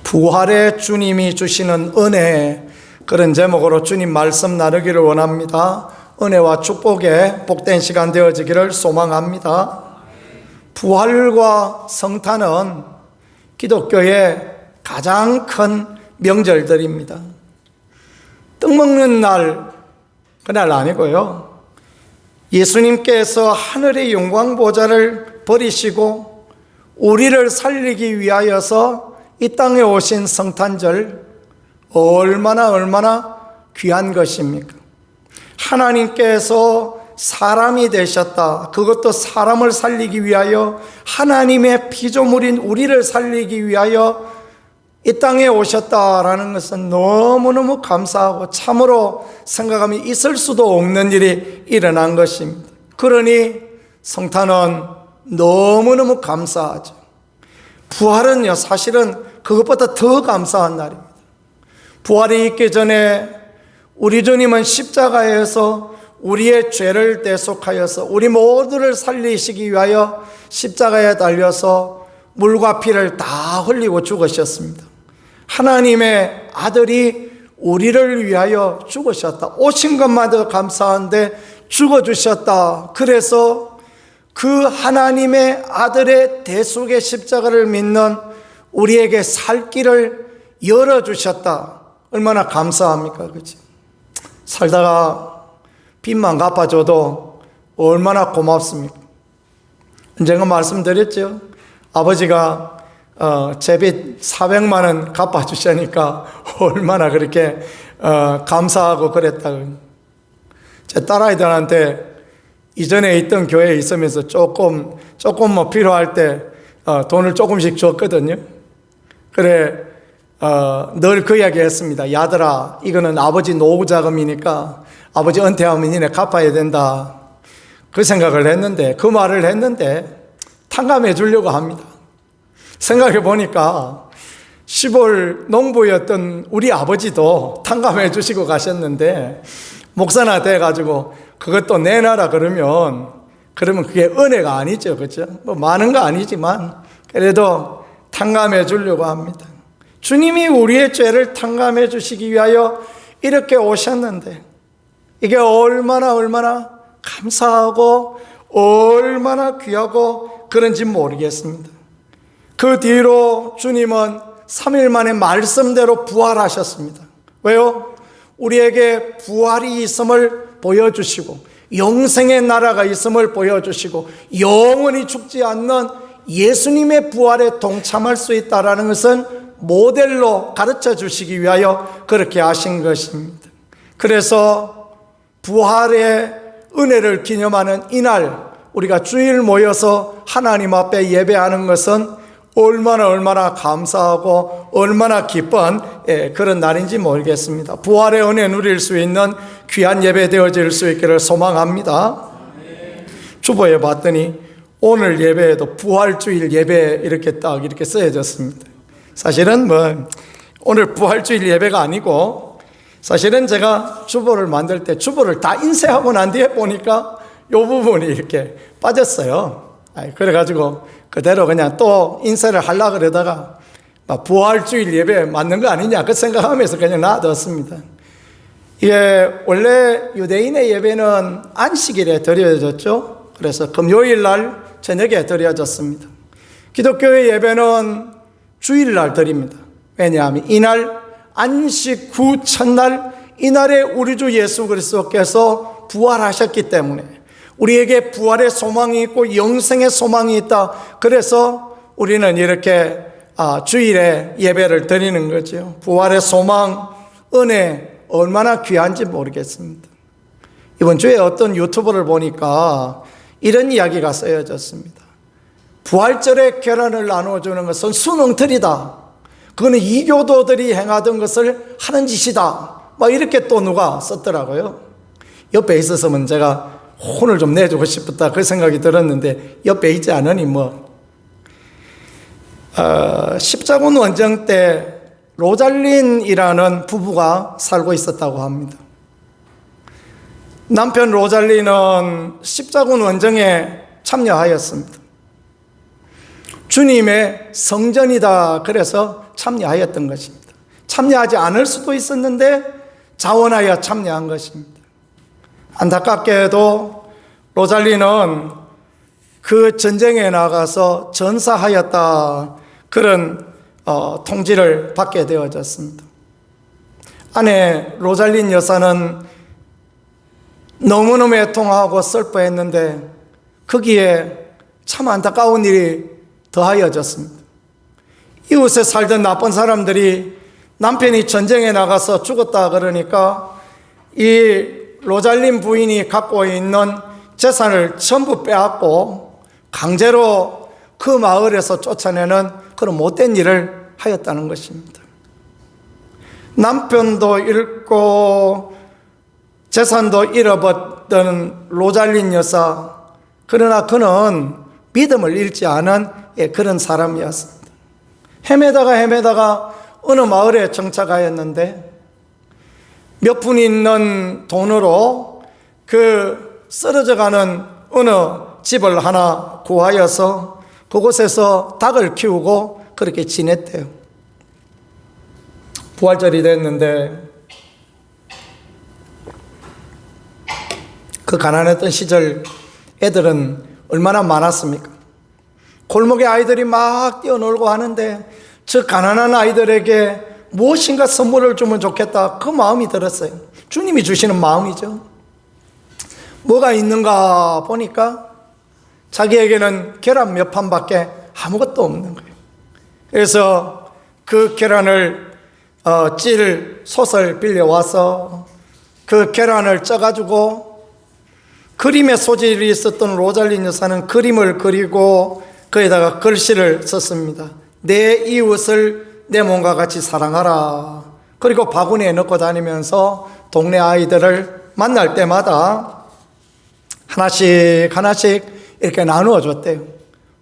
부활의 주님이 주시는 은혜, 그런 제목으로 주님 말씀 나누기를 원합니다. 은혜와 축복의 복된 시간 되어지기를 소망합니다. 부활과 성탄은 기독교의 가장 큰 명절들입니다. 떡 먹는 날, 그날 아니고요, 예수님께서 하늘의 영광 보좌를 버리시고 우리를 살리기 위하여서 이 땅에 오신 성탄절, 얼마나 귀한 것입니까? 하나님께서 사람이 되셨다. 그것도 사람을 살리기 위하여, 하나님의 피조물인 우리를 살리기 위하여 이 땅에 오셨다라는 것은 너무너무 감사하고 참으로 생각하면 있을 수도 없는 일이 일어난 것입니다. 그러니 성탄은 너무너무 감사하죠. 부활은요, 사실은 그것보다 더 감사한 날입니다. 부활이 있기 전에 우리 주님은 십자가에서 우리의 죄를 대속하여서 우리 모두를 살리시기 위하여 십자가에 달려서 물과 피를 다 흘리고 죽으셨습니다. 하나님의 아들이 우리를 위하여 죽으셨다. 오신 것마다 감사한데 죽어주셨다. 그래서 그 하나님의 아들의 대속의 십자가를 믿는 우리에게 살 길을 열어주셨다. 얼마나 감사합니까? 그렇지? 살다가 빚만 갚아줘도 얼마나 고맙습니까? 언젠가 말씀드렸죠. 아버지가 제 빚 400만 원 갚아주시니까 얼마나 그렇게 감사하고 그랬다고. 제 딸아이들한테 이전에 있던 교회에 있으면서 조금 뭐 필요할 때 돈을 조금씩 줬거든요. 그래, 늘 그 이야기 했습니다. 야들아, 이거는 아버지 노후 자금이니까 아버지 은퇴하면 니네 갚아야 된다. 그 생각을 했는데, 그 말을 했는데 탕감해 주려고 합니다. 생각해 보니까 시골 농부였던 우리 아버지도 탕감해 주시고 가셨는데, 목사나 돼가지고 그것도 내놔라 그러면 그게 은혜가 아니죠. 그렇죠? 뭐 많은 거 아니지만 그래도 탕감해 주려고 합니다. 주님이 우리의 죄를 탕감해 주시기 위하여 이렇게 오셨는데, 이게 얼마나 감사하고 얼마나 귀하고 그런지 모르겠습니다. 그 뒤로 주님은 3일 만에 말씀대로 부활하셨습니다. 왜요? 우리에게 부활이 있음을 보여주시고 영생의 나라가 있음을 보여주시고 영원히 죽지 않는 예수님의 부활에 동참할 수 있다는 것은 모델로 가르쳐 주시기 위하여 그렇게 하신 것입니다. 그래서 부활의 은혜를 기념하는 이날 우리가 주일 모여서 하나님 앞에 예배하는 것은 얼마나 감사하고 얼마나 기쁜 그런 날인지 모르겠습니다. 부활의 은혜 누릴 수 있는 귀한 예배 되어질 수 있기를 소망합니다. 주보에 봤더니 오늘 예배에도 부활주일 예배 이렇게 딱 이렇게 쓰여졌습니다. 사실은 오늘 부활주일 예배가 아니고, 사실은 제가 주보를 만들 때 주보를 다 인쇄하고 난 뒤에 보니까 이 부분이 이렇게 빠졌어요. 그래가지고 그대로 그냥 또 인쇄를 하려고 그러다가 부활주일 예배 맞는 거 아니냐 그 생각하면서 그냥 놔뒀습니다. 이게 원래 유대인의 예배는 안식일에 드려졌죠. 그래서 금요일 날 저녁에 드려졌습니다. 기독교의 예배는 주일날 드립니다. 왜냐하면 이날 안식 후 첫날, 이날에 우리 주 예수 그리스도께서 부활하셨기 때문에 우리에게 부활의 소망이 있고 영생의 소망이 있다. 그래서 우리는 이렇게 주일에 예배를 드리는 거죠. 부활의 소망, 은혜 얼마나 귀한지 모르겠습니다. 이번 주에 어떤 유튜브를 보니까 이런 이야기가 쓰여졌습니다. 부활절에 계란을 나눠주는 것은 수능틀이다. 그거는 이교도들이 행하던 것을 하는 짓이다. 막 이렇게 또 누가 썼더라고요. 옆에 있었으면 제가 혼을 좀 내주고 싶었다 그 생각이 들었는데 옆에 있지 않으니 십자군 원정 때 로잘린이라는 부부가 살고 있었다고 합니다. 남편 로잘린은 십자군 원정에 참여하였습니다. 주님의 성전이다. 그래서 참여하였던 것입니다. 참여하지 않을 수도 있었는데 자원하여 참여한 것입니다. 안타깝게도 로잘리는 그 전쟁에 나가서 전사하였다. 그런 통지를 받게 되어졌습니다. 아내 로잘린 여사는 너무너무 애통하고 슬퍼했는데 거기에 참 안타까운 일이 더하여졌습니다. 이웃에 살던 나쁜 사람들이 남편이 전쟁에 나가서 죽었다 그러니까 이 로잘린 부인이 갖고 있는 재산을 전부 빼앗고 강제로 그 마을에서 쫓아내는 그런 못된 일을 하였다는 것입니다. 남편도 잃고 재산도 잃어버렸던 로잘린 여사, 그러나 그는 믿음을 잃지 않은 그런 사람이었습니다. 헤매다가 어느 마을에 정착하였는데 몇 푼 있는 돈으로 그 쓰러져가는 어느 집을 하나 구하여서 그곳에서 닭을 키우고 그렇게 지냈대요. 부활절이 됐는데 그 가난했던 시절 애들은 얼마나 많았습니까? 골목에 아이들이 막 뛰어놀고 하는데 저 가난한 아이들에게 무엇인가 선물을 주면 좋겠다, 그 마음이 들었어요. 주님이 주시는 마음이죠. 뭐가 있는가 보니까 자기에게는 계란 몇 판밖에 아무것도 없는 거예요. 그래서 그 계란을 찔 솥을 빌려와서 그 계란을 쪄가지고 그림의 소질이 있었던 로잘린 여사는 그림을 그리고 거기다가 글씨를 썼습니다. 내 이웃을 내 몸과 같이 사랑하라. 그리고 바구니에 넣고 다니면서 동네 아이들을 만날 때마다 하나씩 이렇게 나누어 줬대요.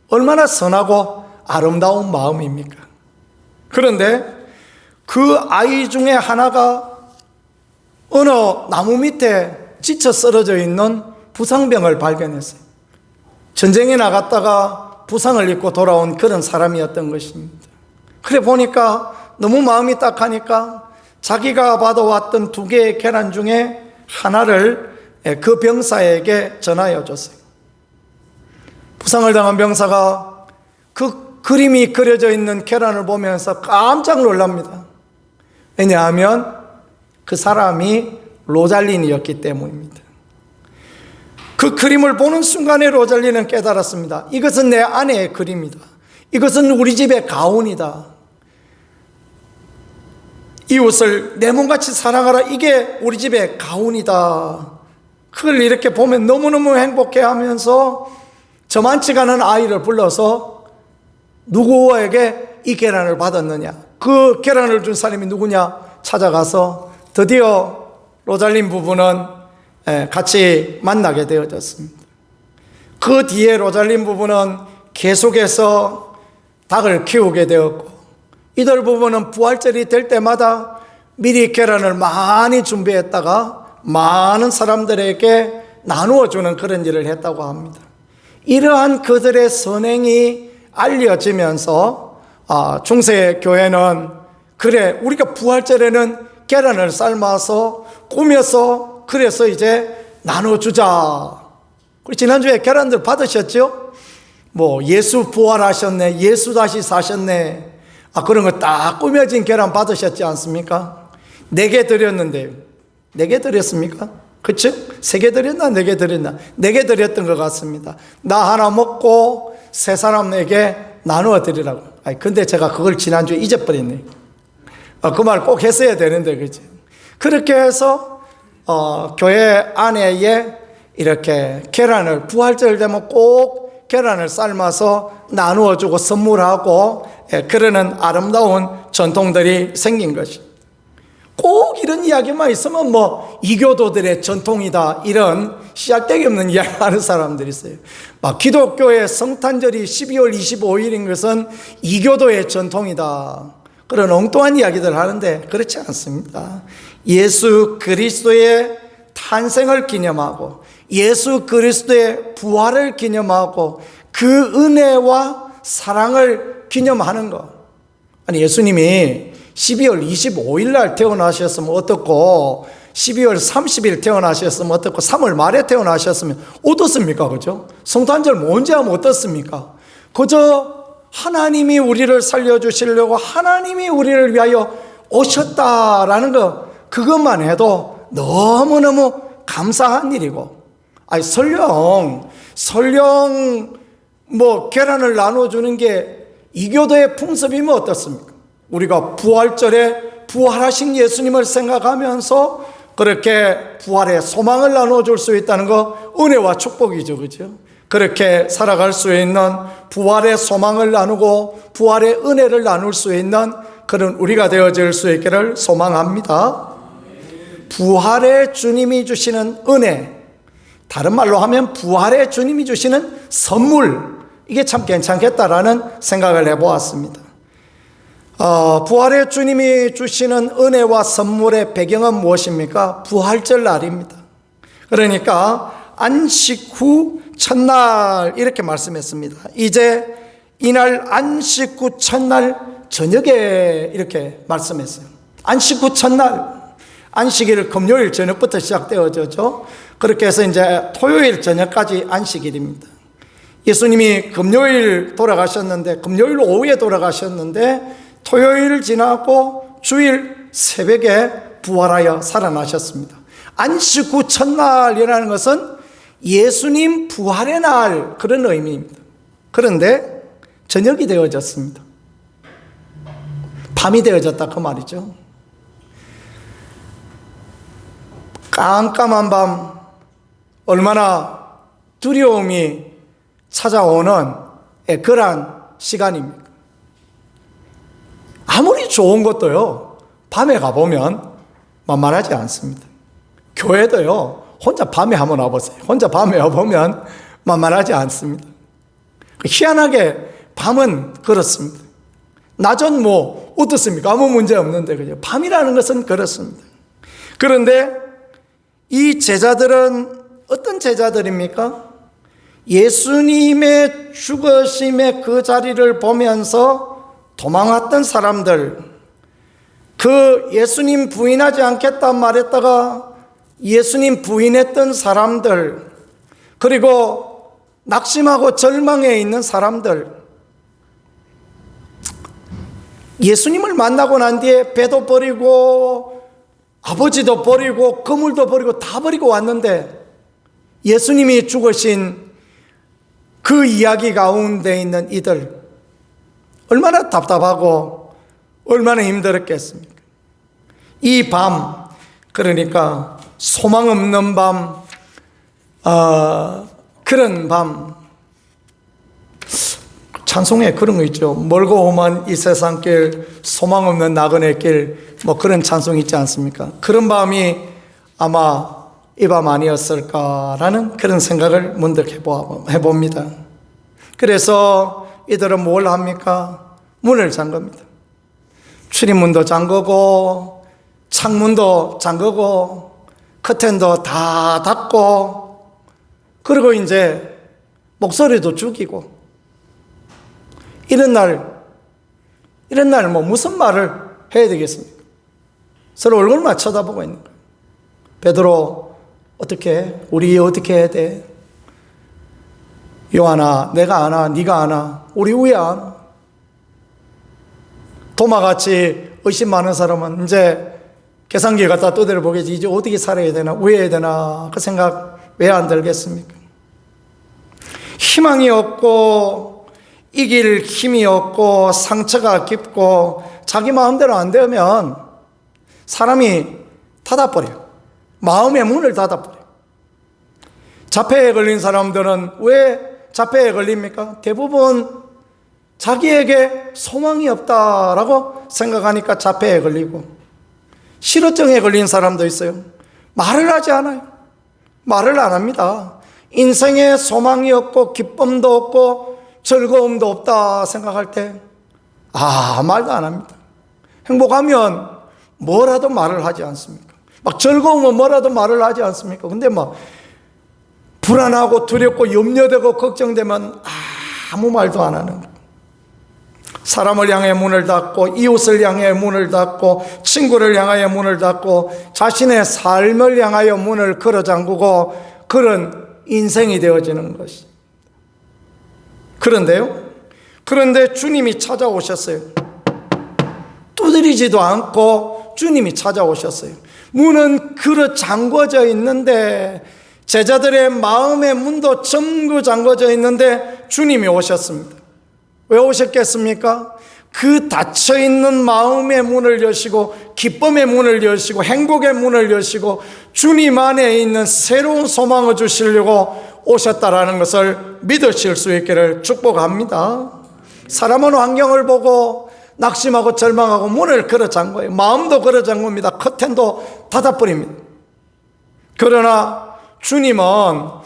얼마나 선하고 아름다운 마음입니까? 그런데 그 아이 중에 하나가 어느 나무 밑에 지쳐 쓰러져 있는 부상병을 발견했어요. 전쟁에 나갔다가 부상을 입고 돌아온 그런 사람이었던 것입니다. 그래 보니까 너무 마음이 딱하니까 자기가 받아왔던 2개의 계란 중에 하나를 그 병사에게 전하여 줬어요. 부상을 당한 병사가 그 그림이 그려져 있는 계란을 보면서 깜짝 놀랍니다. 왜냐하면 그 사람이 로잘린이었기 때문입니다. 그 그림을 보는 순간에 로잘린은 깨달았습니다. 이것은 내 아내의 그림이다. 이것은 우리 집의 가훈이다. 이웃을 내 몸같이 사랑하라. 이게 우리 집의 가훈이다. 그걸 이렇게 보면 너무너무 행복해하면서 저만치가 않은 아이를 불러서 누구에게 이 계란을 받았느냐, 그 계란을 준 사람이 누구냐 찾아가서 드디어 로잘린 부부는 같이 만나게 되어졌습니다. 그 뒤에 로잘린 부부는 계속해서 닭을 키우게 되었고, 이들 부부는 부활절이 될 때마다 미리 계란을 많이 준비했다가 많은 사람들에게 나누어 주는 그런 일을 했다고 합니다. 이러한 그들의 선행이 알려지면서 중세 교회는 그래, 우리가 부활절에는 계란을 삶아서 꾸며서 그래서 이제 나눠주자. 우리 지난주에 계란들 받으셨죠? 뭐 예수 부활하셨네, 예수 다시 사셨네, 그런 거 딱 꾸며진 계란 받으셨지 않습니까? 4개 드렸는데요. 4개 드렸습니까? 그쵸? 3개 드렸나 4개 드렸나? 4개 드렸던 것 같습니다. 나 하나 먹고 3사람에게 나누어 드리라고. 근데 제가 그걸 지난주에 잊어버렸네. 그 말 꼭 했어야 되는데, 그치? 그렇게 해서 교회 안에 이렇게 계란을, 부활절 되면 꼭 계란을 삶아서 나누어 주고 선물하고 그러는 아름다운 전통들이 생긴 것입니다. 꼭 이런 이야기만 있으면 뭐 이교도들의 전통이다, 이런 씨알데기 없는 이야기 하는 사람들이 있어요. 막 기독교의 성탄절이 12월 25일인 것은 이교도의 전통이다, 그런 엉뚱한 이야기들 하는데 그렇지 않습니다. 예수 그리스도의 탄생을 기념하고 예수 그리스도의 부활을 기념하고 그 은혜와 사랑을 기념하는 것. 아니, 예수님이 12월 25일 날 태어나셨으면 어떻고 12월 30일 태어나셨으면 어떻고 3월 말에 태어나셨으면 어떻습니까? 그죠? 성탄절 언제 하면 어떻습니까? 그저 하나님이 우리를 살려주시려고 하나님이 우리를 위하여 오셨다라는 것, 그것만 해도 너무너무 감사한 일이고, 아니, 설령 계란을 나눠주는 게 이교도의 풍습이면 어떻습니까? 우리가 부활절에 부활하신 예수님을 생각하면서 그렇게 부활의 소망을 나눠줄 수 있다는 거 은혜와 축복이죠. 그죠? 그렇게 살아갈 수 있는, 부활의 소망을 나누고 부활의 은혜를 나눌 수 있는 그런 우리가 되어질 수 있기를 소망합니다. 부활의 주님이 주시는 은혜, 다른 말로 하면 부활의 주님이 주시는 선물, 이게 참 괜찮겠다라는 생각을 해보았습니다. 부활의 주님이 주시는 은혜와 선물의 배경은 무엇입니까? 부활절 날입니다. 그러니까 안식 후 첫날 이렇게 말씀했습니다. 이제 이날 안식 후 첫날 저녁에 이렇게 말씀했어요. 안식 후 첫날, 안식일 금요일 저녁부터 시작되어졌죠. 그렇게 해서 이제 토요일 저녁까지 안식일입니다. 예수님이 금요일 돌아가셨는데, 금요일 오후에 돌아가셨는데 토요일 지나고 주일 새벽에 부활하여 살아나셨습니다. 안식 후 첫날이라는 것은 예수님 부활의 날, 그런 의미입니다. 그런데 저녁이 되어졌습니다. 밤이 되어졌다, 그 말이죠. 깜깜한 밤, 얼마나 두려움이 찾아오는 그러한 시간입니다. 아무리 좋은 것도요, 밤에 가보면 만만하지 않습니다. 교회도요, 혼자 밤에 한번 와보세요. 혼자 밤에 와보면 만만하지 않습니다. 희한하게 밤은 그렇습니다. 낮은 어떻습니까? 아무 문제 없는데, 그죠? 밤이라는 것은 그렇습니다. 그런데 이 제자들은 어떤 제자들입니까? 예수님의 죽으심의 그 자리를 보면서 도망왔던 사람들, 그 예수님 부인하지 않겠다 말했다가 예수님 부인했던 사람들, 그리고 낙심하고 절망해 있는 사람들, 예수님을 만나고 난 뒤에 배도 버리고 아버지도 버리고 그물도 버리고 다 버리고 왔는데 예수님이 죽으신 그 이야기 가운데 있는 이들, 얼마나 답답하고 얼마나 힘들었겠습니까? 이 밤, 그러니까 소망 없는 밤, 그런 밤, 찬송에 그런 거 있죠. 멀고 험한 이 세상길, 소망 없는 나그네 길, 그런 찬송이 있지 않습니까? 그런 밤이 아마 이 밤 아니었을까라는 그런 생각을 문득 해봅니다. 그래서 이들은 뭘 합니까? 문을 잠깁니다. 출입문도 잠그고 창문도 잠그고 커튼도 다 닫고, 그리고 이제 목소리도 죽이고, 이런 날 무슨 말을 해야 되겠습니까? 서로 얼굴만 쳐다보고 있는 거예요. 베드로, 어떻게 해? 우리 어떻게 해야 돼? 요한아, 내가 아나? 네가 아나? 우리 왜 아나? 도마같이 의심 많은 사람은 이제 계산기 갖다 두드려 보겠지. 이제 어떻게 살아야 되나? 왜 해야 되나? 그 생각 왜 안 들겠습니까? 희망이 없고 이길 힘이 없고 상처가 깊고 자기 마음대로 안 되면 사람이 닫아버려요. 마음의 문을 닫아버려요. 자폐에 걸린 사람들은 왜 자폐에 걸립니까? 대부분 자기에게 소망이 없다라고 생각하니까 자폐에 걸리고, 실어증에 걸린 사람도 있어요. 말을 하지 않아요. 말을 안 합니다. 인생에 소망이 없고 기쁨도 없고 즐거움도 없다 생각할 때 말도 안 합니다. 행복하면 뭐라도 말을 하지 않습니까? 막 즐거우면 뭐라도 말을 하지 않습니까? 근데 불안하고 두렵고 염려되고 걱정되면 아무 말도 안 하는 거예요. 사람을 향해 문을 닫고, 이웃을 향해 문을 닫고, 친구를 향하여 문을 닫고, 자신의 삶을 향하여 문을 걸어 잠그고, 그런 인생이 되어지는 것이. 그런데 주님이 찾아오셨어요. 두드리지도 않고 주님이 찾아오셨어요. 문은 걸어 잠궈져 있는데, 제자들의 마음의 문도 전부 잠궈져 있는데 주님이 오셨습니다. 왜 오셨겠습니까? 그 닫혀있는 마음의 문을 여시고, 기쁨의 문을 여시고, 행복의 문을 여시고, 주님 안에 있는 새로운 소망을 주시려고 오셨다라는 것을 믿으실 수 있기를 축복합니다. 사람은 환경을 보고 낙심하고 절망하고 문을 걸어 잠궈요. 마음도 걸어 잠굽니다. 커튼도 닫아버립니다. 그러나 주님은,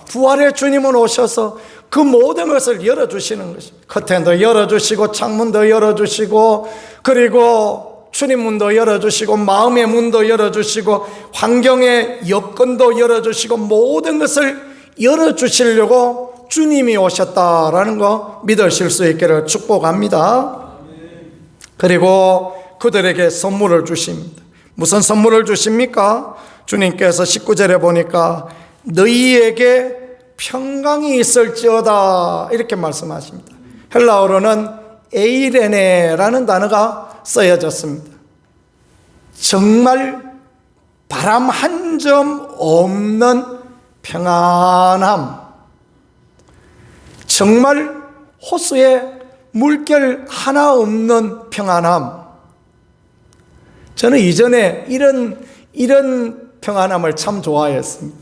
부활의 주님은 오셔서 그 모든 것을 열어주시는 것입니다. 커튼도 열어주시고, 창문도 열어주시고, 그리고 출입문도 열어주시고, 마음의 문도 열어주시고, 환경의 여건도 열어주시고, 모든 것을 열어주시려고 주님이 오셨다라는 거 믿으실 수 있기를 축복합니다. 그리고 그들에게 선물을 주십니다. 무슨 선물을 주십니까? 주님께서 19절에 보니까 너희에게 평강이 있을지어다 이렇게 말씀하십니다. 헬라어로는 에이레네라는 단어가 쓰여졌습니다. 정말 바람 한 점 없는 평안함, 정말 호수에 물결 하나 없는 평안함. 저는 이전에 이런 평안함을 참 좋아했습니다.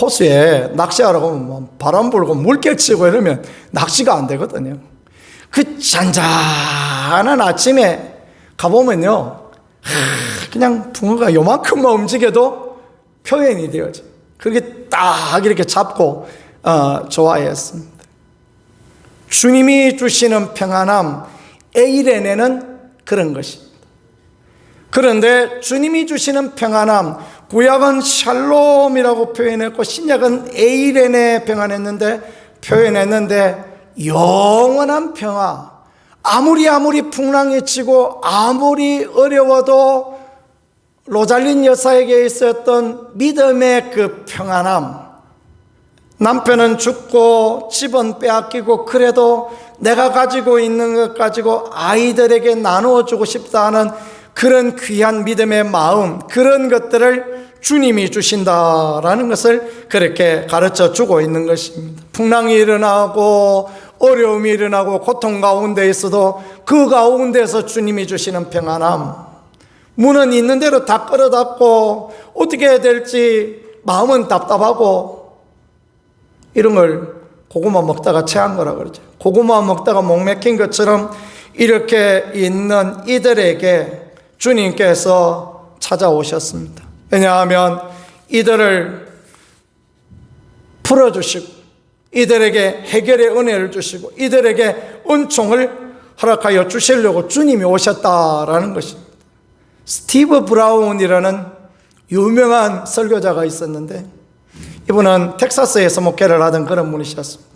호수에 낚시하러 가면 바람 불고 물결 치고 이러면 낚시가 안 되거든요. 그 잔잔한 아침에 가보면요, 그냥 붕어가 요만큼만 움직여도 표현이 되어져. 그렇게 딱 이렇게 잡고 좋아했습니다. 주님이 주시는 평안함, 에이레네는 그런 것입니다. 그런데 주님이 주시는 평안함, 구약은 샬롬이라고 표현했고 신약은 에이레네 표현했는데 영원한 평화, 아무리 풍랑이 치고 아무리 어려워도 로잘린 여사에게 있었던 믿음의 그 평안함, 남편은 죽고 집은 빼앗기고 그래도 내가 가지고 있는 것 가지고 아이들에게 나누어 주고 싶다는 그런 귀한 믿음의 마음, 그런 것들을 주님이 주신다라는 것을 그렇게 가르쳐 주고 있는 것입니다. 풍랑이 일어나고 어려움이 일어나고 고통 가운데 있어도 그 가운데서 주님이 주시는 평안함, 문은 있는 대로 다 끌어 닫고 어떻게 해야 될지 마음은 답답하고, 이런 걸 고구마 먹다가 체한 거라 그러죠. 고구마 먹다가 목 막힌 것처럼 이렇게 있는 이들에게 주님께서 찾아오셨습니다. 왜냐하면 이들을 풀어주시고 이들에게 해결의 은혜를 주시고 이들에게 은총을 허락하여 주시려고 주님이 오셨다라는 것입니다. 스티브 브라운이라는 유명한 설교자가 있었는데, 이분은 텍사스에서 목회를 하던 그런 분이셨습니다.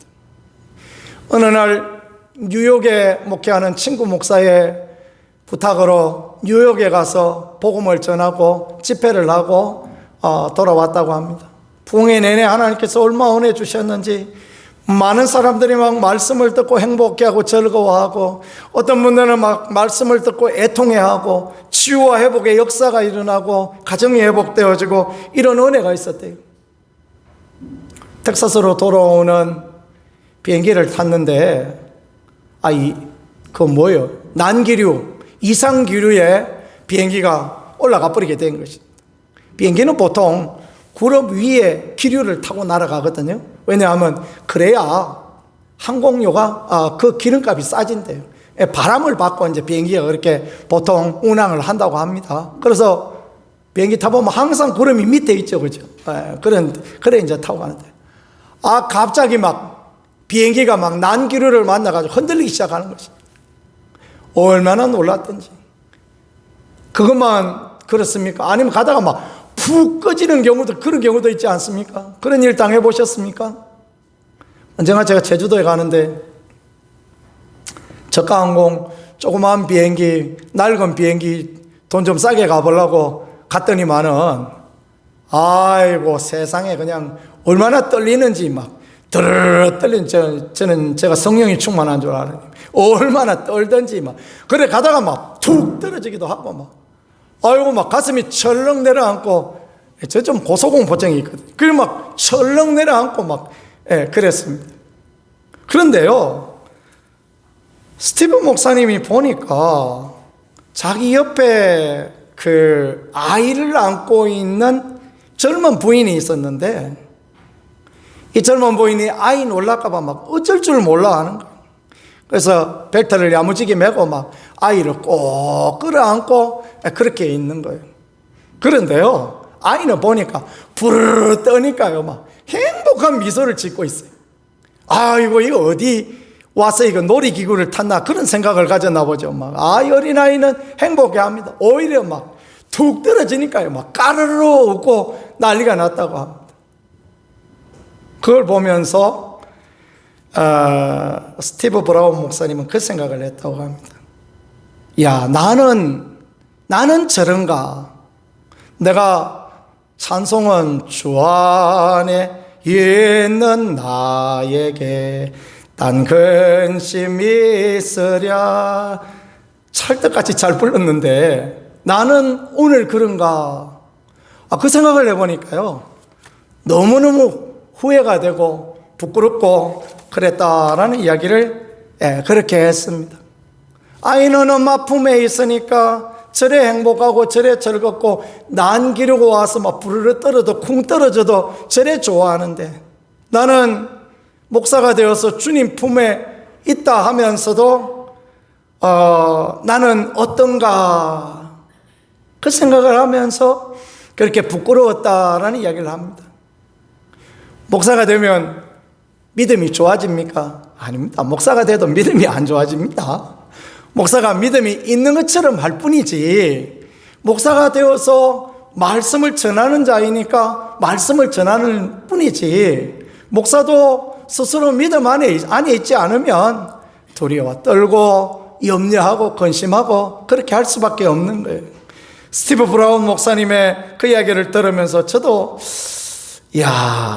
어느 날 뉴욕에 목회하는 친구 목사의 부탁으로 뉴욕에 가서 복음을 전하고 집회를 하고 돌아왔다고 합니다. 부흥회 내내 하나님께서 얼마나 은혜 주셨는지 많은 사람들이 막 말씀을 듣고 행복해하고 즐거워하고, 어떤 분들은 막 말씀을 듣고 애통해하고 치유와 회복의 역사가 일어나고 가정이 회복되어지고 이런 은혜가 있었대요. 텍사스로 돌아오는 비행기를 탔는데 뭐예요? 난기류, 이상기류에 비행기가 올라가 버리게 된 것입니다. 비행기는 보통 구름 위에 기류를 타고 날아가거든요. 왜냐하면 그래야 항공료가 그 기름값이 싸진대요. 바람을 받고 이제 비행기가 그렇게 보통 운항을 한다고 합니다. 그래서 비행기 타보면 항상 구름이 밑에 있죠, 그죠? 그래 이제 타고 가는데, 갑자기 막 비행기가 막 난기류를 만나가지고 흔들리기 시작하는 것이. 얼마나 놀랐던지. 그것만 그렇습니까? 아니면 가다가 막 푹 꺼지는 경우도, 그런 경우도 있지 않습니까? 그런 일 당해보셨습니까? 언젠가 제가 제주도에 가는데 저가항공 조그마한 비행기, 낡은 비행기 돈 좀 싸게 가보려고 갔더니만은, 아이고, 세상에 그냥 얼마나 떨리는지 막, 드르르 떨린, 저는 제가 성령이 충만한 줄 알아요. 얼마나 떨던지 막. 그래 가다가 막 툭 떨어지기도 하고 막. 아이고, 막 가슴이 철렁 내려앉고, 저 좀 고소공포증이 있거든요. 그래 막 철렁 내려앉고 막, 그랬습니다. 그런데요, 스티브 목사님이 보니까 자기 옆에 그 아이를 안고 있는 젊은 부인이 있었는데, 이 젊은 부인이 아이 놀랄까봐 막 어쩔 줄 몰라 하는 거예요. 그래서 벨트를 야무지게 메고 막 아이를 꼭 끌어안고 그렇게 있는 거예요. 그런데요, 아이는 보니까 부르르 떠니까요, 막 행복한 미소를 짓고 있어요. 아이고, 이거 어디 와서 이거 놀이기구를 탔나 그런 생각을 가졌나 보죠. 막, 이 어린아이는 행복해 합니다. 오히려 막 툭 떨어지니까요, 막 까르르 웃고 난리가 났다고 합니다. 그걸 보면서 스티브 브라운 목사님은 그 생각을 했다고 합니다. 야, 나는 저런가. 내가 찬송은 주 안에 있는 나에게 단 근심이 있으랴. 찰떡같이 잘 불렀는데 나는 오늘 그런가. 그 생각을 해보니까요, 너무너무 후회가 되고 부끄럽고 그랬다라는 이야기를 그렇게 했습니다. 아이는 엄마 품에 있으니까 저래 행복하고 저래 즐겁고 난 기르고 와서 막 부르르 떨어도 쿵 떨어져도 저래 좋아하는데, 나는 목사가 되어서 주님 품에 있다 하면서도 나는 어떤가 그 생각을 하면서 그렇게 부끄러웠다라는 이야기를 합니다. 목사가 되면 믿음이 좋아집니까? 아닙니다. 목사가 돼도 믿음이 안 좋아집니다. 목사가 믿음이 있는 것처럼 할 뿐이지, 목사가 되어서 말씀을 전하는 자이니까 말씀을 전하는 뿐이지, 목사도 스스로 믿음 안에 있지 않으면 두려워 떨고 염려하고 근심하고 그렇게 할 수밖에 없는 거예요. 스티브 브라운 목사님의 그 이야기를 들으면서 저도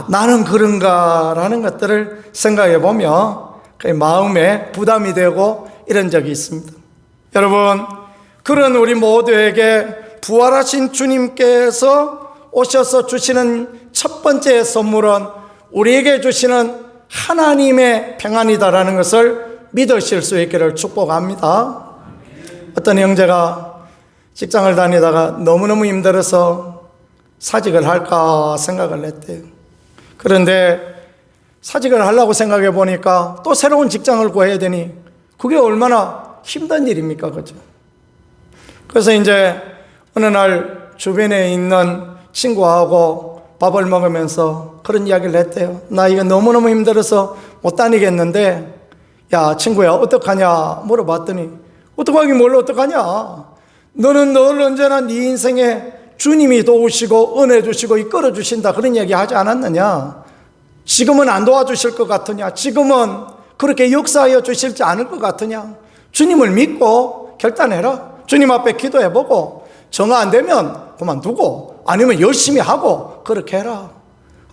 나는 그런가 라는 것들을 생각해 보며 마음에 부담이 되고 이런 적이 있습니다. 여러분, 그런 우리 모두에게 부활하신 주님께서 오셔서 주시는 첫 번째 선물은 우리에게 주시는 하나님의 평안이다라는 것을 믿으실 수 있기를 축복합니다. 어떤 형제가 직장을 다니다가 너무너무 힘들어서 사직을 할까 생각을 했대요. 그런데 사직을 하려고 생각해 보니까 또 새로운 직장을 구해야 되니 그게 얼마나 힘든 일입니까? 그죠? 그래서 이제 어느 날 주변에 있는 친구하고 밥을 먹으면서 그런 이야기를 했대요. 나 이거 너무너무 힘들어서 못 다니겠는데, 야, 친구야, 어떡하냐 물어봤더니, 어떡하긴 뭘 어떡하냐. 너는 늘 언제나 네 인생에 주님이 도우시고 은혜 주시고 이끌어 주신다 그런 이야기 하지 않았느냐. 지금은 안 도와주실 것 같으냐. 지금은 그렇게 역사하여 주실지 않을 것 같으냐. 주님을 믿고 결단해라. 주님 앞에 기도해보고 정화 안 되면 그만두고 아니면 열심히 하고 그렇게 해라.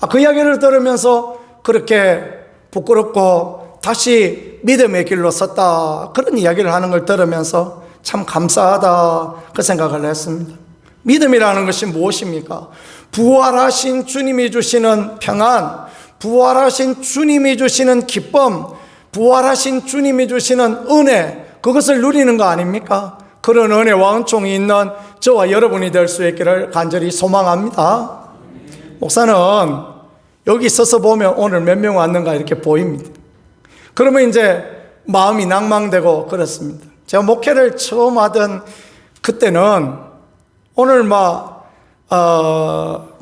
그 이야기를 들으면서 그렇게 부끄럽고 다시 믿음의 길로 섰다 그런 이야기를 하는 걸 들으면서 참 감사하다 그 생각을 했습니다. 믿음이라는 것이 무엇입니까? 부활하신 주님이 주시는 평안, 부활하신 주님이 주시는 기쁨, 부활하신 주님이 주시는 은혜, 그것을 누리는 거 아닙니까? 그런 은혜와 은총이 있는 저와 여러분이 될 수 있기를 간절히 소망합니다. 목사는 여기 서서 보면 오늘 몇 명 왔는가 이렇게 보입니다. 그러면 이제 마음이 낭망되고 그렇습니다. 제가 목회를 처음 하던 그때는 오늘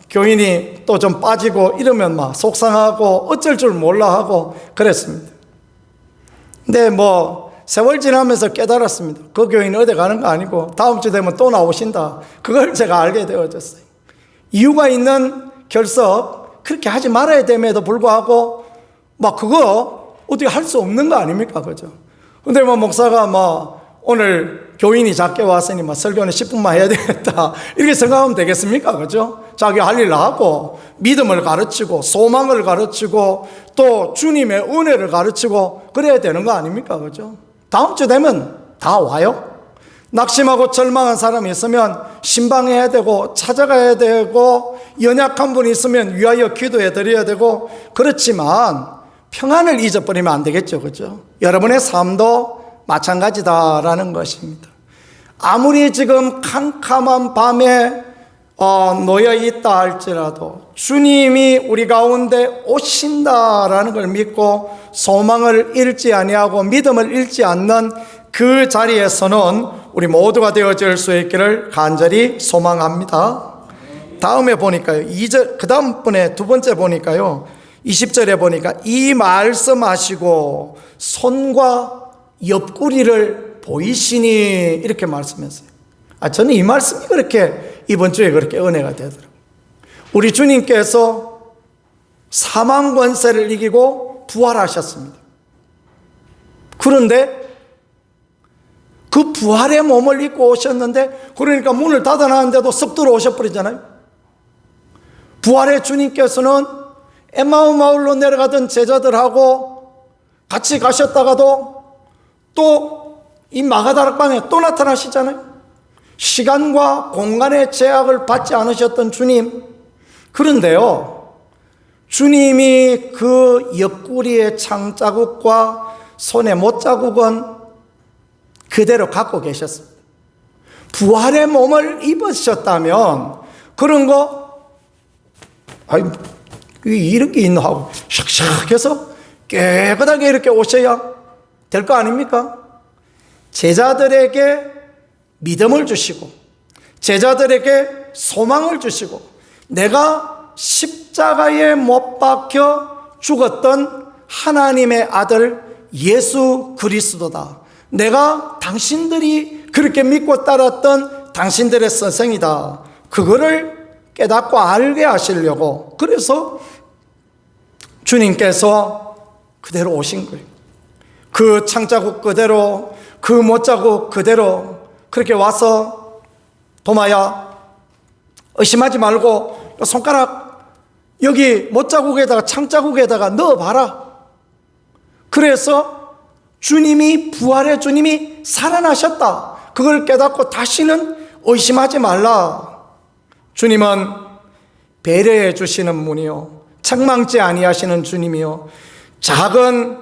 교인이 또 좀 빠지고 이러면 속상하고 어쩔 줄 몰라 하고 그랬습니다. 근데 세월 지나면서 깨달았습니다. 그 교인이 어디 가는 거 아니고 다음 주 되면 또 나오신다. 그걸 제가 알게 되어졌어요. 이유가 있는 결석 그렇게 하지 말아야 됨에도 불구하고 그거 어떻게 할 수 없는 거 아닙니까? 그죠? 근데 뭐 목사가 오늘 교인이 작게 왔으니 설교는 10분만 해야 되겠다 이렇게 생각하면 되겠습니까? 그죠? 자기 할 일 하고 믿음을 가르치고 소망을 가르치고 또 주님의 은혜를 가르치고 그래야 되는 거 아닙니까? 그죠? 다음 주 되면 다 와요. 낙심하고 절망한 사람이 있으면 신방해야 되고 찾아가야 되고 연약한 분이 있으면 위하여 기도해 드려야 되고 그렇지만 평안을 잊어버리면 안 되겠죠. 그죠? 여러분의 삶도 마찬가지다라는 것입니다. 아무리 지금 캄캄한 밤에 놓여 있다 할지라도 주님이 우리 가운데 오신다라는 걸 믿고 소망을 잃지 아니하고 믿음을 잃지 않는 그 자리에서는 우리 모두가 되어질 수 있기를 간절히 소망합니다. 다음에 보니까요, 2절, 그 다음 분에 두 번째 보니까요, 20절에 보니까 이 말씀하시고 손과 옆구리를 보이시니 이렇게 말씀했어요. 저는 이 말씀이 그렇게 이번 주에 그렇게 은혜가 되더라고요. 우리 주님께서 사망 권세를 이기고 부활하셨습니다. 그런데 그 부활의 몸을 입고 오셨는데, 그러니까 문을 닫아놨는데도 썩 들어오셔버리잖아요. 부활의 주님께서는 엠마오 마을로 내려가던 제자들하고 같이 가셨다가도 또 이 마가다락방에 또 나타나시잖아요. 시간과 공간의 제약을 받지 않으셨던 주님. 그런데요, 주님이 그 옆구리의 창자국과 손의 못자국은 그대로 갖고 계셨습니다. 부활의 몸을 입으셨다면 그런 거 이런 게 있나 하고 샥샥 해서 깨끗하게 이렇게 오셔야 될 거 아닙니까? 제자들에게 믿음을 주시고 제자들에게 소망을 주시고 내가 십자가에 못 박혀 죽었던 하나님의 아들 예수 그리스도다. 내가 당신들이 그렇게 믿고 따랐던 당신들의 선생이다. 그거를 깨닫고 알게 하시려고 그래서 주님께서 그대로 오신 거예요. 그 창자국 그대로 그 못자국 그대로 그렇게 와서 도마야 의심하지 말고 손가락 여기 못자국에다가 창자국에다가 넣어봐라. 그래서 주님이 부활의 주님이 살아나셨다. 그걸 깨닫고 다시는 의심하지 말라. 주님은 배려해 주시는 분이요 책망지 아니하시는 주님이요 작은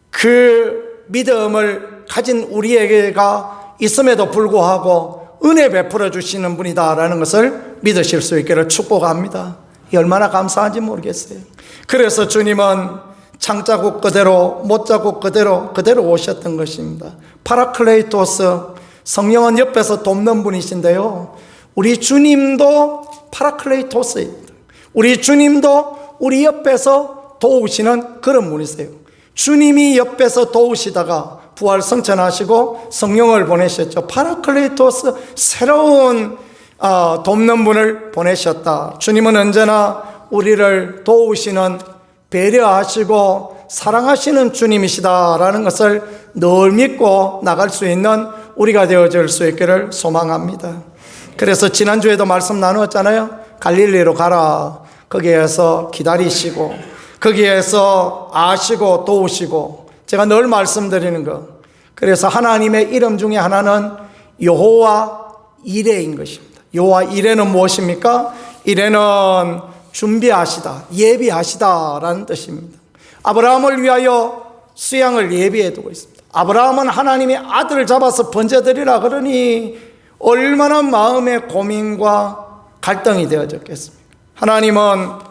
그 믿음을 가진 우리에게가 있음에도 불구하고 은혜 베풀어 주시는 분이다라는 것을 믿으실 수 있기를 축복합니다. 얼마나 감사한지 모르겠어요. 그래서 주님은 창자국 그대로 못자국 그대로 오셨던 것입니다. 파라클레이토스, 성령은 옆에서 돕는 분이신데요, 우리 주님도 파라클레이토스입니다. 우리 주님도 우리 옆에서 도우시는 그런 분이세요. 주님이 옆에서 도우시다가 부활 성천하시고 성령을 보내셨죠. 파라클레이토스, 새로운 돕는 분을 보내셨다. 주님은 언제나 우리를 도우시는, 배려하시고 사랑하시는 주님이시다라는 것을 늘 믿고 나갈 수 있는 우리가 되어질 수 있기를 소망합니다. 그래서 지난주에도 말씀 나누었잖아요. 갈릴리로 가라. 거기에서 기다리시고 거기에서 아시고 도우시고, 제가 늘 말씀드리는 거, 그래서 하나님의 이름 중에 하나는 여호와 이레인 것입니다. 여호와 이레는 무엇입니까? 이레는 준비하시다, 예비하시다라는 뜻입니다. 아브라함을 위하여 수양을 예비해 두고 있습니다. 아브라함은 하나님의 아들을 잡아서 번제드리라 그러니 얼마나 마음의 고민과 갈등이 되어졌겠습니까? 하나님은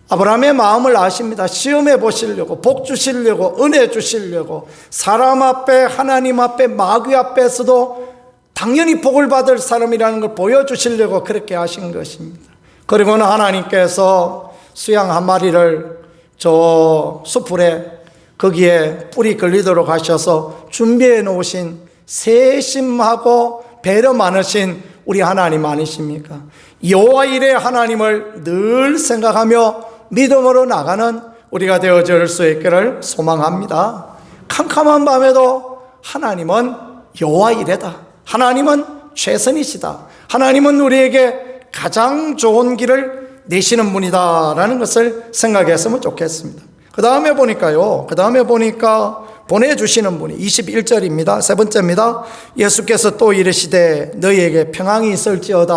아브라함의 마음을 아십니다. 시험해 보시려고, 복 주시려고, 은혜 주시려고, 사람 앞에, 하나님 앞에, 마귀 앞에서도 당연히 복을 받을 사람이라는 걸 보여주시려고 그렇게 하신 것입니다. 그리고는 하나님께서 수양 한 마리를 저 숲풀에 거기에 뿔이 걸리도록 하셔서 준비해 놓으신 세심하고 배려 많으신 우리 하나님 아니십니까? 여호와 이레 하나님을 늘 생각하며 믿음으로 나가는 우리가 되어질 수 있기를 소망합니다. 캄캄한 밤에도 하나님은 여호와 이레다. 하나님은 최선이시다. 하나님은 우리에게 가장 좋은 길을 내시는 분이다라는 것을 생각했으면 좋겠습니다. 그 다음에 보니까 보내주시는 분이 21절입니다. 세 번째입니다. 예수께서 또 이르시되 너희에게 평안이 있을지어다.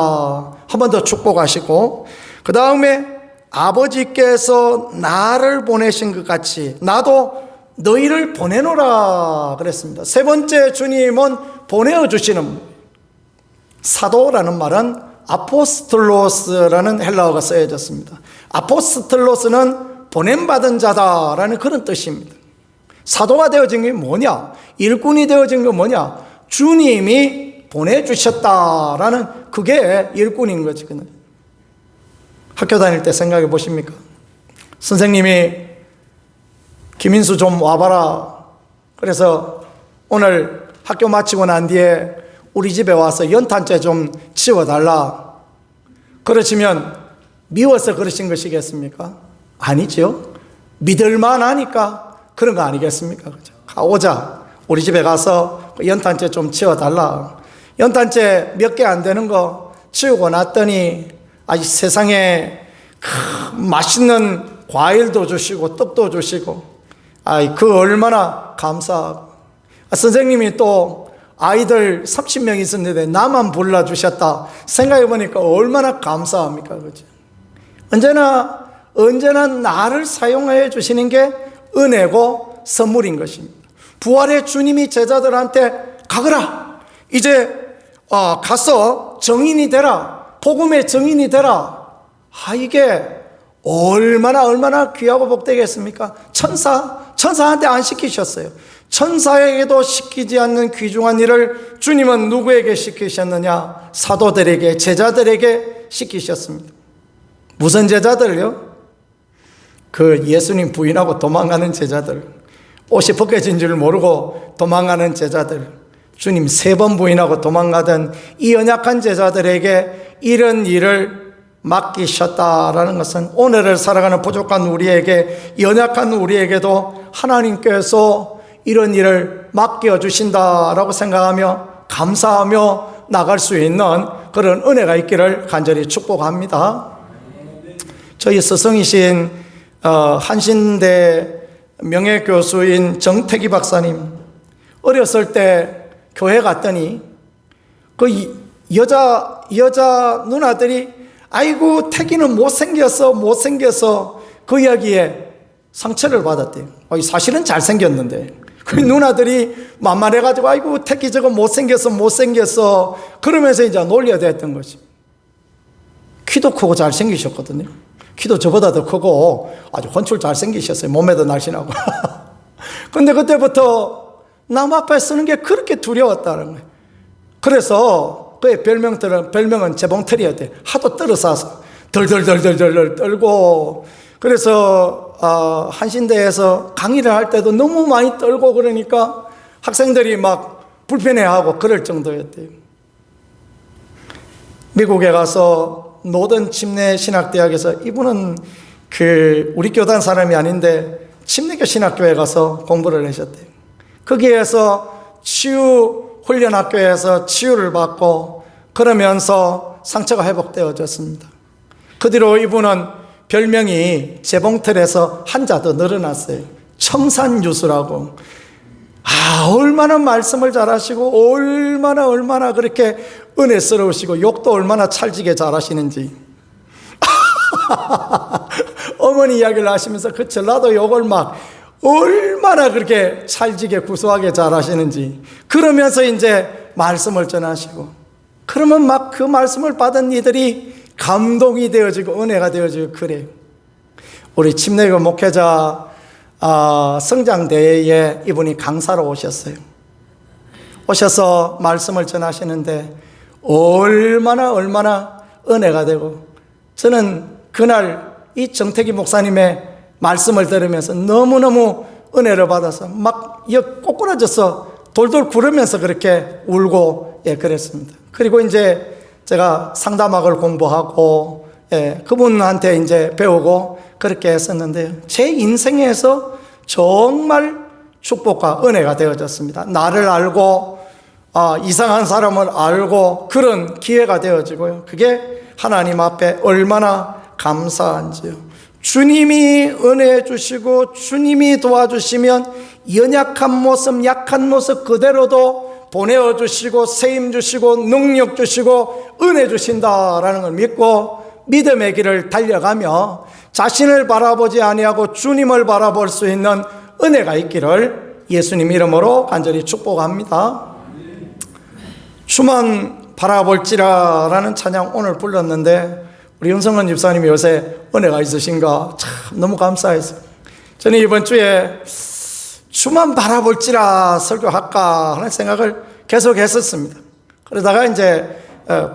한 번 더 축복하시고, 그 다음에 아버지께서 나를 보내신 것 같이 나도 너희를 보내노라 그랬습니다. 세 번째 주님은 보내어주시는 분. 사도라는 말은 아포스톨로스라는 헬라어가 쓰여졌습니다. 아포스톨로스는 보냄받은 자다라는 그런 뜻입니다. 사도가 되어진 게 뭐냐? 일꾼이 되어진 게 뭐냐? 주님이 보내주셨다라는 그게 일꾼인 거지. 학교 다닐 때 생각해 보십니까? 선생님이 김인수 좀 와봐라. 그래서 오늘 학교 마치고 난 뒤에 우리 집에 와서 연탄재 좀 치워달라. 그러시면 미워서 그러신 것이겠습니까? 아니죠. 믿을만 하니까 그런 거 아니겠습니까? 그죠? 오자. 우리 집에 가서 연탄재 좀 치워달라. 연탄재 몇 개 안 되는 거 치우고 났더니 아주 세상에 맛있는 과일도 주시고 떡도 주시고, 그 얼마나 감사하고. 선생님이 또 아이들 30명 있었는데 나만 불러주셨다 생각해 보니까 얼마나 감사합니까? 그죠? 언제나 나를 사용해 주시는 게 은혜고 선물인 것입니다. 부활의 주님이 제자들한테 가거라. 이제 가서 정인이 되라. 복음의 정인이 되라. 이게 얼마나 귀하고 복되겠습니까? 천사한테 안 시키셨어요. 천사에게도 시키지 않는 귀중한 일을 주님은 누구에게 시키셨느냐? 사도들에게, 제자들에게 시키셨습니다. 무슨 제자들요? 그 예수님 부인하고 도망가는 제자들, 옷이 벗겨진 줄 모르고 도망가는 제자들, 주님 3번 부인하고 도망가던 이 연약한 제자들에게 이런 일을 맡기셨다라는 것은 오늘을 살아가는 부족한 우리에게, 연약한 우리에게도 하나님께서 이런 일을 맡겨주신다라고 생각하며 감사하며 나갈 수 있는 그런 은혜가 있기를 간절히 축복합니다. 저희 스승이신 한신대 명예교수인 정태기 박사님, 어렸을 때 교회 갔더니 그 여자 누나들이 아이고 태기는 못생겨서 그 이야기에 상처를 받았대요. 사실은 잘생겼는데 그 누나들이 만만해가지고 아이고 태기 저거 못생겨서 그러면서 이제 놀려댔던 거지. 키도 크고 잘생기셨거든요. 키도 저보다 더 크고 아주 혼출 잘생기셨어요. 몸매도 날씬하고. 근데 그때부터 남 앞에 쓰는 게 그렇게 두려웠다는 거예요. 그래서 그의 별명은 재봉틀이었대요. 하도 떨어싸서 덜덜덜덜 떨고, 그래서 한신대에서 강의를 할 때도 너무 많이 떨고 그러니까 학생들이 막 불편해하고 그럴 정도였대요. 미국에 가서 노던 침례 신학대학에서, 이분은 우리 교단 사람이 아닌데 침례교 신학교에 가서 공부를 하셨대요. 거기에서 치유 훈련학교에서 치유를 받고 그러면서 상처가 회복되어졌습니다. 그 뒤로 이분은 별명이 재봉틀에서 한자 더 늘어났어요. 청산유수라고. 얼마나 말씀을 잘하시고 얼마나 그렇게 은혜스러우시고 욕도 얼마나 찰지게 잘하시는지. 어머니 이야기를 하시면서 그 전라도 욕을 막 얼마나 그렇게 찰지게 구수하게 잘하시는지, 그러면서 이제 말씀을 전하시고, 그러면 막 그 말씀을 받은 이들이 감동이 되어지고 은혜가 되어지고 그래요. 우리 침례교 목회자 성장대회에 이분이 강사로 오셨어요. 오셔서 말씀을 전하시는데 얼마나 은혜가 되고, 저는 그날 이 정태기 목사님의 말씀을 들으면서 너무너무 은혜를 받아서 막 꼬꾸라져서 돌돌 구르면서 그렇게 울고 그랬습니다. 그리고 이제 제가 상담학을 공부하고 그분한테 이제 배우고 그렇게 했었는데요. 제 인생에서 정말 축복과 은혜가 되어졌습니다. 나를 알고 이상한 사람을 알고 그런 기회가 되어지고요. 그게 하나님 앞에 얼마나 감사한지요. 주님이 은혜 주시고 주님이 도와주시면 연약한 모습, 약한 모습 그대로도 보내어 주시고 세임 주시고 능력 주시고 은혜 주신다라는 걸 믿고 믿음의 길을 달려가며 자신을 바라보지 아니하고 주님을 바라볼 수 있는 은혜가 있기를 예수님 이름으로 간절히 축복합니다. 주만 바라볼지라 라는 찬양 오늘 불렀는데 우리 윤성은 집사님이 요새 은혜가 있으신가 참 너무 감사해서 저는 이번 주에 주만 바라볼지라 설교할까 하는 생각을 계속 했었습니다. 그러다가 이제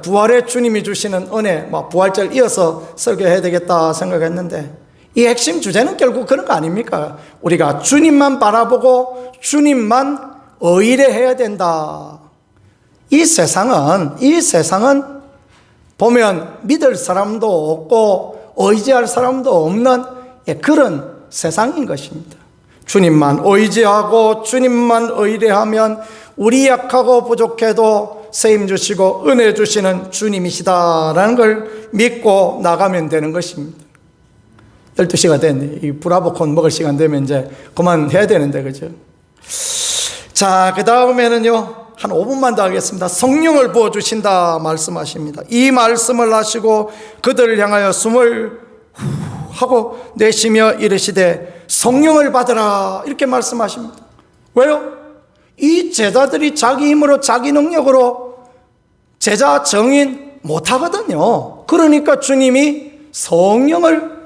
부활의 주님이 주시는 은혜, 부활절 이어서 설교해야 되겠다 생각했는데 이 핵심 주제는 결국 그런 거 아닙니까? 우리가 주님만 바라보고 주님만 의뢰해야 된다. 이 세상은 보면 믿을 사람도 없고 의지할 사람도 없는 그런 세상인 것입니다. 주님만 의지하고 주님만 의뢰하면 우리 약하고 부족해도 세임 주시고 은혜 주시는 주님이시다라는 걸 믿고 나가면 되는 것입니다. 12시가 됐네. 이 브라보콘 먹을 시간 되면 이제 그만해야 되는데, 그죠? 자, 그 다음에는요, 한 5분만 더 하겠습니다. 성령을 부어주신다 말씀하십니다. 이 말씀을 하시고 그들을 향하여 숨을 하고 내쉬며 이르시되 성령을 받으라 이렇게 말씀하십니다. 왜요? 이 제자들이 자기 힘으로 자기 능력으로 제자 정인 못하거든요. 그러니까 주님이 성령을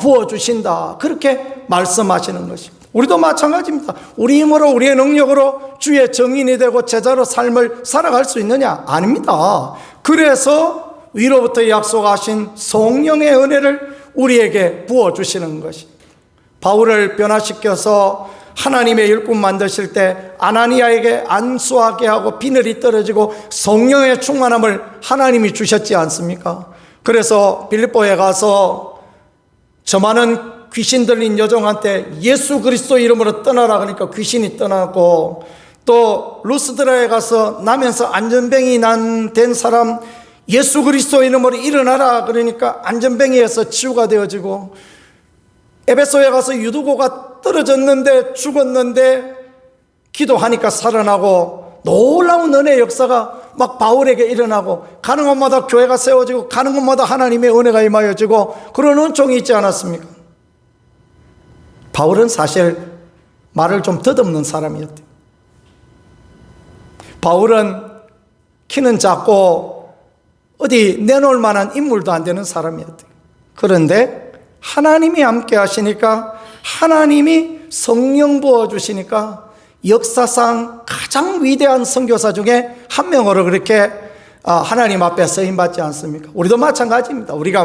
부어주신다 그렇게 말씀하시는 것입니다. 우리도 마찬가지입니다. 우리 힘으로 우리의 능력으로 주의 정인이 되고 제자로 삶을 살아갈 수 있느냐? 아닙니다. 그래서 위로부터 약속하신 성령의 은혜를 우리에게 부어주시는 것입니다. 바울을 변화시켜서 하나님의 일꾼 만드실 때 아나니아에게 안수하게 하고 비늘이 떨어지고 성령의 충만함을 하나님이 주셨지 않습니까? 그래서 빌립보에 가서 저 많은 귀신 들린 여종한테 예수 그리스도 이름으로 떠나라 그러니까 귀신이 떠나고, 또 루스드라에 가서 나면서 안전뱅이 된 사람 예수 그리스도 이름으로 일어나라 그러니까 안전뱅이에서 치유가 되어지고, 에베소에 가서 유두고가 떨어졌는데 죽었는데 기도하니까 살아나고, 놀라운 은혜의 역사가 막 바울에게 일어나고, 가는 곳마다 교회가 세워지고 가는 곳마다 하나님의 은혜가 임하여지고 그런 은총이 있지 않았습니까? 바울은 사실 말을 좀 덧없는 사람이었대요. 바울은 키는 작고 어디 내놓을 만한 인물도 안 되는 사람이었대요. 그런데 하나님이 함께 하시니까, 하나님이 성령 부어주시니까 역사상 가장 위대한 선교사 중에 한 명으로 그렇게 하나님 앞에 쓰임받지 않습니까? 우리도 마찬가지입니다. 우리가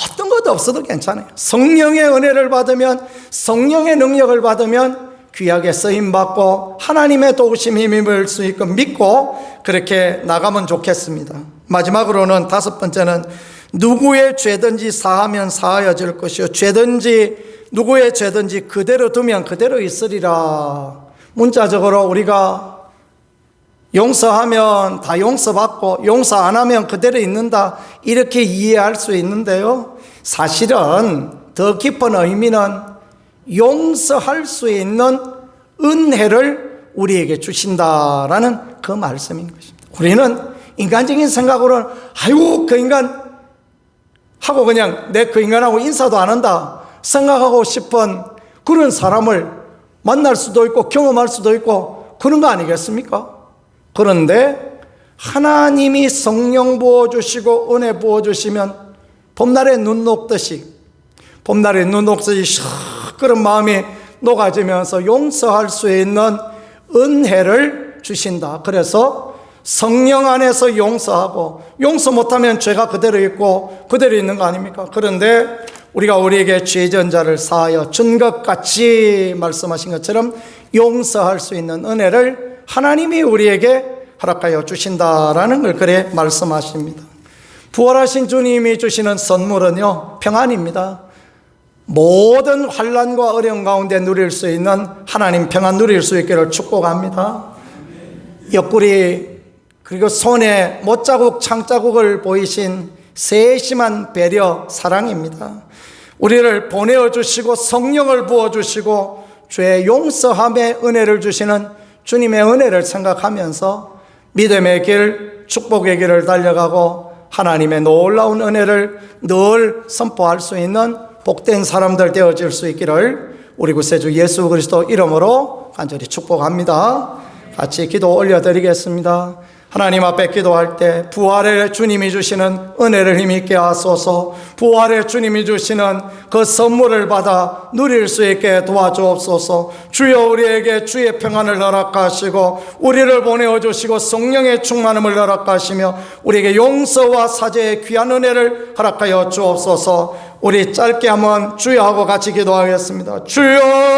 어떤 것도 없어도 괜찮아요. 성령의 은혜를 받으면, 성령의 능력을 받으면 귀하게 쓰임받고 하나님의 도우심에 힘입을 수 있고 믿고 그렇게 나가면 좋겠습니다. 마지막으로는 5번째는 누구의 죄든지 사하면 사하여질 것이요 누구의 죄든지 그대로 두면 그대로 있으리라. 문자적으로 우리가 용서하면 다 용서받고 용서 안 하면 그대로 있는다 이렇게 이해할 수 있는데요, 사실은 더 깊은 의미는 용서할 수 있는 은혜를 우리에게 주신다라는 그 말씀인 것입니다. 우리는 인간적인 생각으로는 아이고 그 인간 하고 그냥 내 그 인간하고 인사도 안 한다 생각하고 싶은 그런 사람을 만날 수도 있고 경험할 수도 있고 그런 거 아니겠습니까? 그런데 하나님이 성령 부어주시고 은혜 부어주시면 봄날에 눈 녹듯이 그런 마음이 녹아지면서 용서할 수 있는 은혜를 주신다. 그래서 성령 안에서 용서하고, 용서 못하면 죄가 그대로 있고 그대로 있는 거 아닙니까? 그런데 우리가 우리에게 죄전자를 사하여 준 것 같이 말씀하신 것처럼 용서할 수 있는 은혜를 하나님이 우리에게 허락하여 주신다라는 걸 그래 말씀하십니다. 부활하신 주님이 주시는 선물은요, 평안입니다. 모든 환난과 어려움 가운데 누릴 수 있는 하나님 평안 누릴 수 있기를 축복합니다. 옆구리 그리고 손에 못자국 창자국을 보이신 세심한 배려 사랑입니다. 우리를 보내어 주시고 성령을 부어 주시고 죄 용서함의 은혜를 주시는 주님의 은혜를 생각하면서 믿음의 길, 축복의 길을 달려가고 하나님의 놀라운 은혜를 늘 선포할 수 있는 복된 사람들 되어질 수 있기를 우리 구세주 예수 그리스도 이름으로 간절히 축복합니다. 같이 기도 올려드리겠습니다. 하나님 앞에 기도할 때 부활의 주님이 주시는 은혜를 힘있게 하소서. 부활의 주님이 주시는 그 선물을 받아 누릴 수 있게 도와주옵소서. 주여 우리에게 주의 평안을 허락하시고 우리를 보내어 주시고 성령의 충만함을 허락하시며 우리에게 용서와 사죄의 귀한 은혜를 허락하여 주옵소서. 우리 짧게 한번 주여 하고 같이 기도하겠습니다. 주여